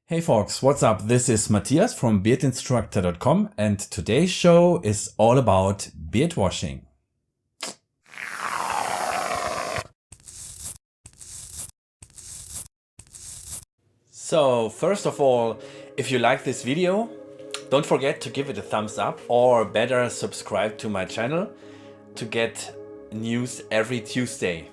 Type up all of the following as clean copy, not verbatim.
Hey folks, what's up? This is Matthias from beardinstructor.com and today's show is all about beard washing. So first of all, if you like this video, don't forget to give it a thumbs up, or better, subscribe to my channel to get news every Tuesday.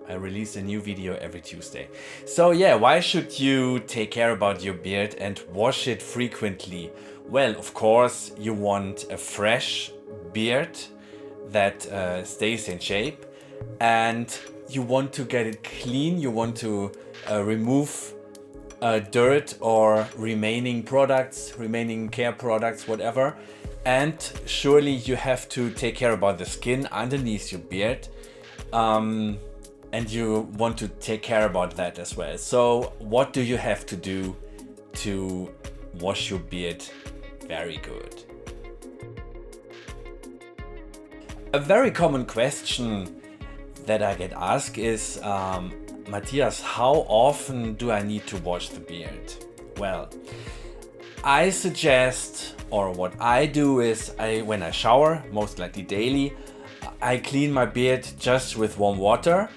I release a new video every Tuesday. So yeah, why should you take care about your beard and wash it frequently? Well, of course, you want a fresh beard that stays in shape, and you want to get it clean. You want to remove dirt or remaining products, remaining care products, whatever. And surely you have to take care about the skin underneath your beard. And you want to take care about that as well. So what do you have to do to wash your beard very good? A very common question that I get asked is, Matthias, how often do I need to wash the beard? Well, I suggest, or what I do is, when I shower, most likely daily, I clean my beard just with warm water.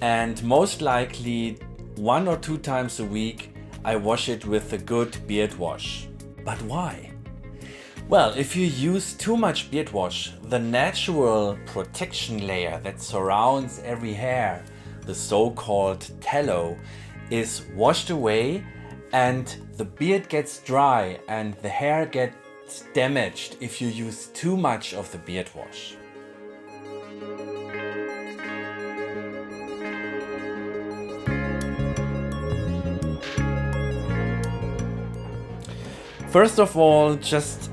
And most likely 1 or 2 times a week I wash it with a good beard wash. But why? Well, if you use too much beard wash, the natural protection layer that surrounds every hair, the so-called tallow, is washed away and the beard gets dry and the hair gets damaged if you use too much of the beard wash. First of all, just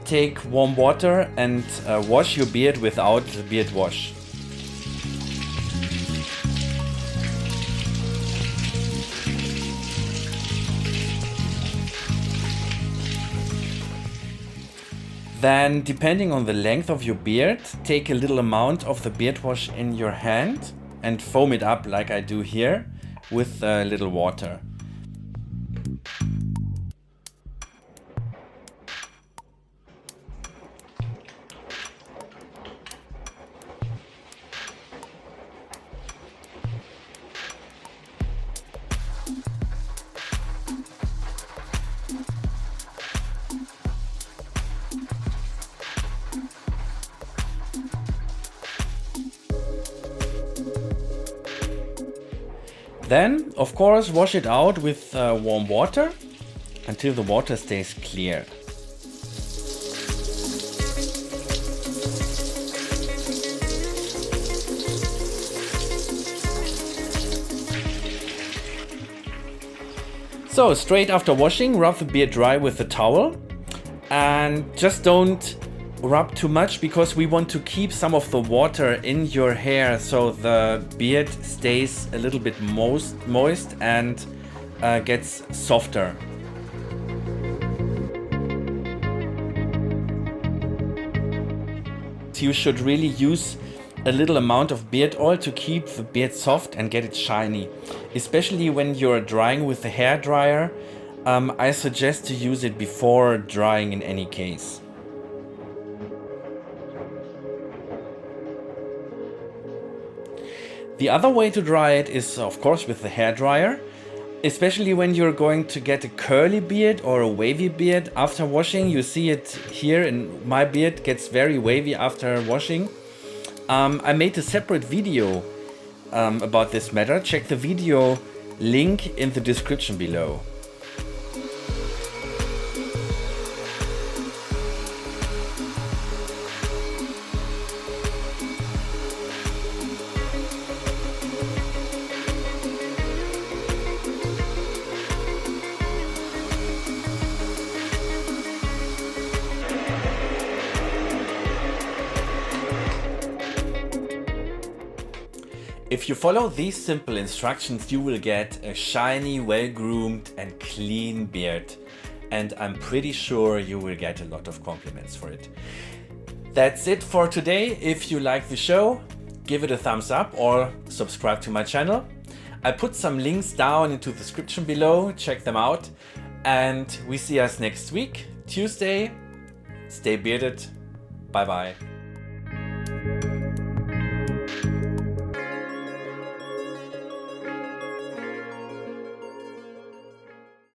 take warm water and wash your beard without the beard wash. Then, depending on the length of your beard, take a little amount of the beard wash in your hand and foam it up like I do here with a little water. Then, of course, wash it out with warm water until the water stays clear. So, straight after washing, rub the beard dry with a towel, and just don't rub too much because we want to keep some of the water in your hair so the beard stays a little bit moist and gets softer. You should really use a little amount of beard oil to keep the beard soft and get it shiny. Especially when you're drying with the hair dryer, I suggest to use it before drying in any case. The other way to dry it is, of course, with the hair dryer, especially when you're going to get a curly beard or a wavy beard after washing. You see it here, and my beard gets very wavy after washing. I made a separate video about this matter. Check the video link in the description below. If you follow these simple instructions, you will get a shiny, well-groomed and clean beard. And I'm pretty sure you will get a lot of compliments for it. That's it for today. If you like the show, give it a thumbs up or subscribe to my channel. I put some links down into the description below. Check them out. And we see us next week, Tuesday. Stay bearded. Bye bye.